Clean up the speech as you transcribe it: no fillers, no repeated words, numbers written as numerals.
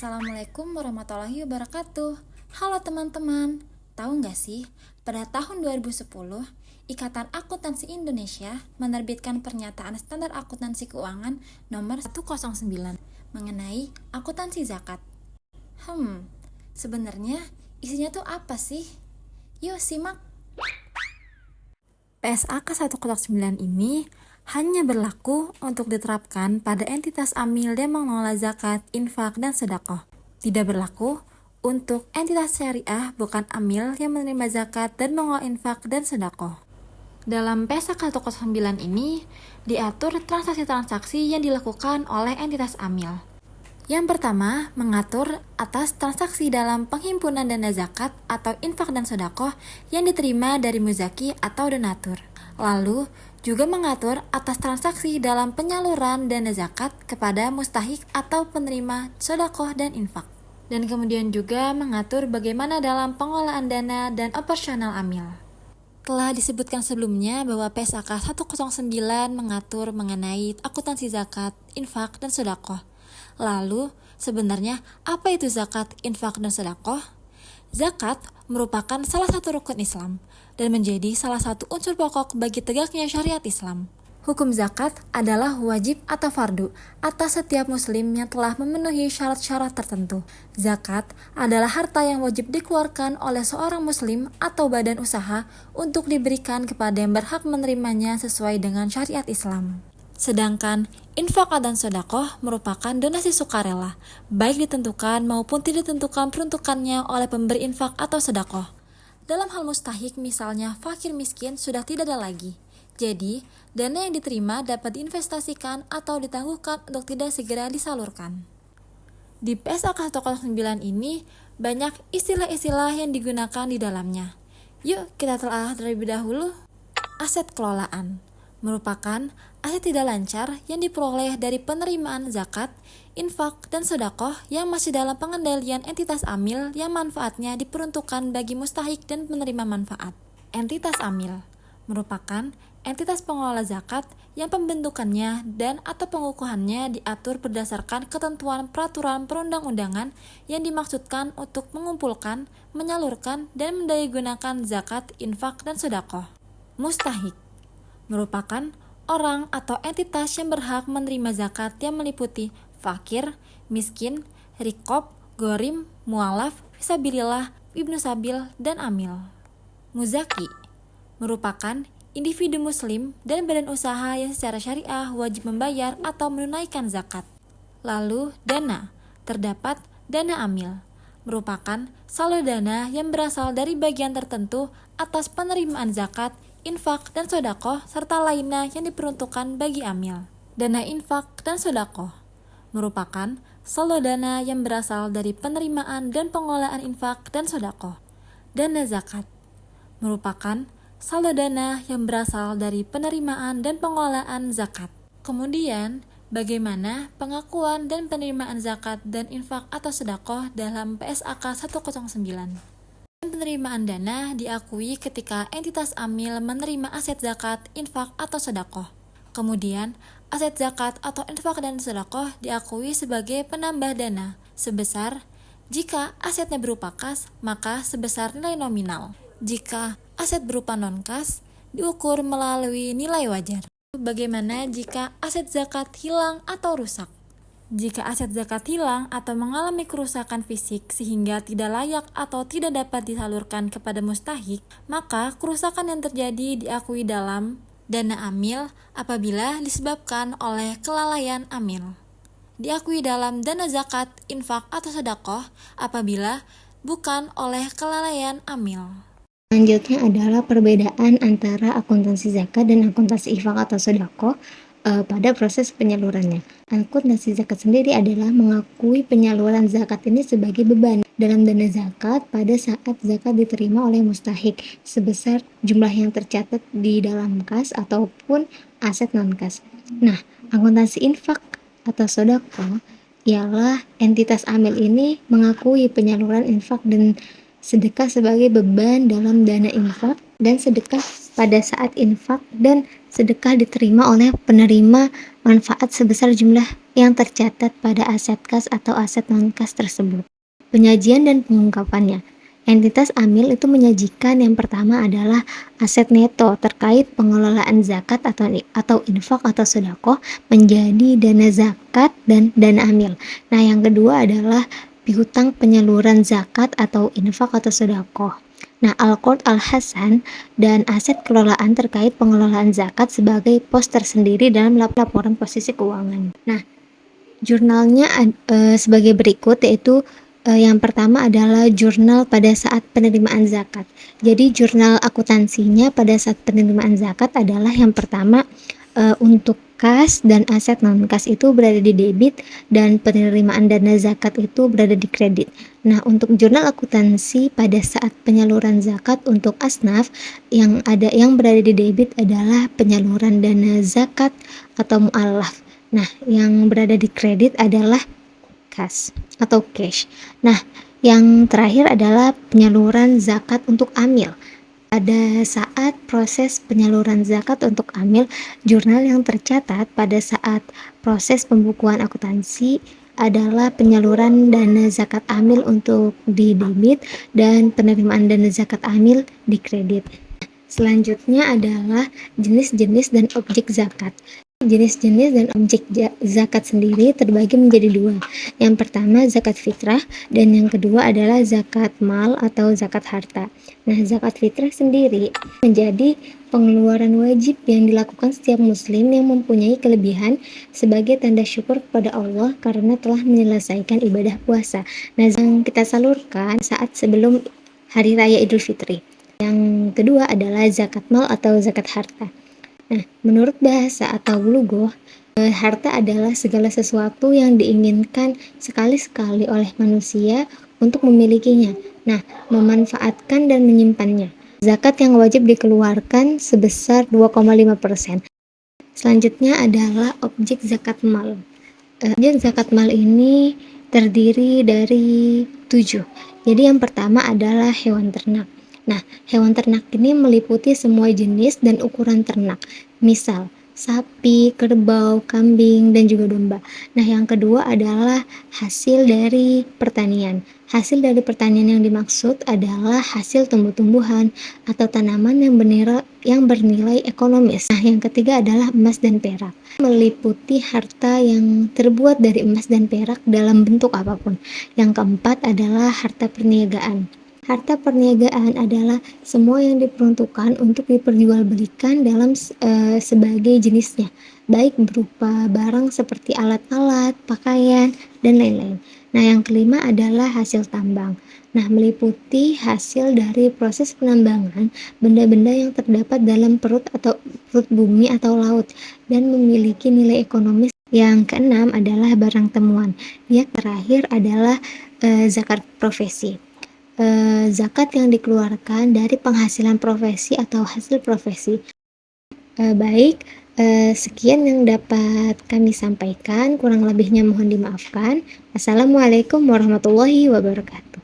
Assalamualaikum warahmatullahi wabarakatuh. Halo teman-teman, tahu nggak sih, pada tahun 2010, Ikatan Akuntansi Indonesia menerbitkan pernyataan standar akuntansi keuangan nomor 109 mengenai akuntansi zakat. Sebenarnya isinya tuh apa sih? Yuk simak. PSAK 109 ini hanya berlaku untuk diterapkan pada entitas amil yang mengelola zakat, infak, dan sedekah. Tidak berlaku untuk entitas syariah bukan amil yang menerima zakat dan mengelola infak dan sedekah. Dalam PSAK 109 ini diatur transaksi-transaksi yang dilakukan oleh entitas amil. Yang pertama, mengatur atas transaksi dalam penghimpunan dana zakat atau infak dan sedekah yang diterima dari muzaki atau donatur. Lalu, juga mengatur atas transaksi dalam penyaluran dana zakat kepada mustahik atau penerima sedekah dan infak. Dan kemudian juga mengatur bagaimana dalam pengelolaan dana dan operasional amil. Telah disebutkan sebelumnya bahwa PSAK 109 mengatur mengenai akuntansi zakat, infak, dan sedekah. Lalu, sebenarnya apa itu zakat, infak, dan sedekah? Zakat merupakan salah satu rukun Islam dan menjadi salah satu unsur pokok bagi tegaknya syariat Islam. Hukum zakat adalah wajib atau fardu atas setiap muslim yang telah memenuhi syarat-syarat tertentu. Zakat adalah harta yang wajib dikeluarkan oleh seorang muslim atau badan usaha untuk diberikan kepada yang berhak menerimanya sesuai dengan syariat Islam. Sedangkan infak dan sedekah merupakan donasi sukarela, baik ditentukan maupun tidak ditentukan peruntukannya oleh pemberi infak atau sedekah. Dalam hal mustahik misalnya fakir miskin sudah tidak ada lagi. Jadi, dana yang diterima dapat diinvestasikan atau ditangguhkan untuk tidak segera disalurkan. Di PSAK 109 ini banyak istilah-istilah yang digunakan di dalamnya. Yuk kita telah terlebih dahulu. Aset kelolaan merupakan aset tidak lancar yang diperoleh dari penerimaan zakat, infak, dan sedekah yang masih dalam pengendalian entitas amil yang manfaatnya diperuntukkan bagi mustahik dan penerima manfaat. Entitas amil merupakan entitas pengelola zakat yang pembentukannya dan atau pengukuhannya diatur berdasarkan ketentuan peraturan perundang-undangan yang dimaksudkan untuk mengumpulkan, menyalurkan, dan mendayagunakan zakat, infak, dan sedekah. Mustahik merupakan orang atau entitas yang berhak menerima zakat yang meliputi fakir, miskin, rikob, gorim, mualaf, fisabilillah, ibnu sabil, dan amil. Muzaki merupakan individu muslim dan badan usaha yang secara syariah wajib membayar atau menunaikan zakat. Lalu dana, terdapat dana amil, merupakan saldo dana yang berasal dari bagian tertentu atas penerimaan zakat, infak, dan sedekah serta lainnya yang diperuntukkan bagi amil. Dana infak dan sedekah merupakan saldo dana yang berasal dari penerimaan dan pengelolaan infak dan sedekah. Dana zakat merupakan saldo dana yang berasal dari penerimaan dan pengelolaan zakat. Kemudian, bagaimana pengakuan dan penerimaan zakat dan infak atau sedekah dalam PSAK 109? Penerimaan dana diakui ketika entitas amil menerima aset zakat, infak, atau sedekah. Kemudian, aset zakat atau infak dan sedekah diakui sebagai penambah dana sebesar jika asetnya berupa kas, maka sebesar nilai nominal. Jika aset berupa non-kas, diukur melalui nilai wajar. Bagaimana jika aset zakat hilang atau rusak? Jika aset zakat hilang atau mengalami kerusakan fisik sehingga tidak layak atau tidak dapat disalurkan kepada mustahik, maka kerusakan yang terjadi diakui dalam dana amil apabila disebabkan oleh kelalaian amil. Diakui dalam dana zakat, infak, atau sedekah apabila bukan oleh kelalaian amil. Selanjutnya adalah perbedaan antara akuntansi zakat dan akuntansi infak atau sedekah pada proses penyalurannya. Akuntansi zakat sendiri adalah mengakui penyaluran zakat ini sebagai beban dalam dana zakat pada saat zakat diterima oleh mustahik sebesar jumlah yang tercatat di dalam kas ataupun aset non-kas. Nah, akuntansi infak atau sedekah ialah entitas amil ini mengakui penyaluran infak dan sedekah sebagai beban dalam dana infak dan sedekah pada saat infak dan sedekah diterima oleh penerima manfaat sebesar jumlah yang tercatat pada aset kas atau aset non-kas tersebut. Penyajian dan pengungkapannya. Entitas amil itu menyajikan yang pertama adalah aset neto terkait pengelolaan zakat atau infak atau sedekah menjadi dana zakat dan dana amil. Nah, yang kedua adalah piutang penyaluran zakat atau infak atau sedekah. Nah, Al-Qard Al-Hasan dan aset kelolaan terkait pengelolaan zakat sebagai pos tersendiri dalam laporan posisi keuangan. Nah, jurnalnya sebagai berikut, yaitu yang pertama adalah jurnal pada saat penerimaan zakat. Jadi jurnal akuntansinya pada saat penerimaan zakat adalah yang pertama untuk kas dan aset non-kas itu berada di debit dan penerimaan dana zakat itu berada di kredit. Nah, untuk jurnal akuntansi pada saat penyaluran zakat untuk asnaf yang berada di debit adalah penyaluran dana zakat atau mu'allaf. Nah, yang berada di kredit adalah kas atau cash. Nah, yang terakhir adalah penyaluran zakat untuk amil. Pada saat proses penyaluran zakat untuk amil, jurnal yang tercatat pada saat proses pembukuan akuntansi adalah penyaluran dana zakat amil untuk di debit dan penerimaan dana zakat amil di kredit. Selanjutnya adalah jenis-jenis dan objek zakat. Jenis-jenis dan objek zakat sendiri terbagi menjadi dua. Yang pertama zakat fitrah dan yang kedua adalah zakat mal atau zakat harta. Nah, zakat fitrah sendiri menjadi pengeluaran wajib yang dilakukan setiap muslim yang mempunyai kelebihan sebagai tanda syukur kepada Allah karena telah menyelesaikan ibadah puasa. Nah, yang kita salurkan saat sebelum hari raya Idul Fitri. Yang kedua adalah zakat mal atau zakat harta. Nah, menurut bahasa atau lugoh, harta adalah segala sesuatu yang diinginkan sekali-sekali oleh manusia untuk memilikinya. Nah, memanfaatkan dan menyimpannya. Zakat yang wajib dikeluarkan sebesar 2,5%. Selanjutnya adalah objek zakat mal. Objek zakat mal ini terdiri dari 7. Jadi yang pertama adalah hewan ternak. Nah, hewan ternak ini meliputi semua jenis dan ukuran ternak. Misal, sapi, kerbau, kambing, dan juga domba. Nah, yang kedua adalah hasil dari pertanian. Hasil dari pertanian yang dimaksud adalah hasil tumbuh-tumbuhan atau tanaman yang bernilai ekonomis. Nah, yang ketiga adalah emas dan perak. Meliputi harta yang terbuat dari emas dan perak dalam bentuk apapun. Yang keempat adalah harta perniagaan. Harta perniagaan adalah semua yang diperuntukkan untuk diperjualbelikan dalam sebagai jenisnya, baik berupa barang seperti alat-alat, pakaian, dan lain-lain. Nah, yang kelima adalah hasil tambang. Nah, meliputi hasil dari proses penambangan benda-benda yang terdapat dalam perut bumi atau laut dan memiliki nilai ekonomis. Yang keenam adalah barang temuan. Yang terakhir adalah zakat profesi. Zakat yang dikeluarkan dari penghasilan profesi atau hasil profesi. Baik, sekian yang dapat kami sampaikan, kurang lebihnya mohon dimaafkan. Assalamualaikum warahmatullahi wabarakatuh.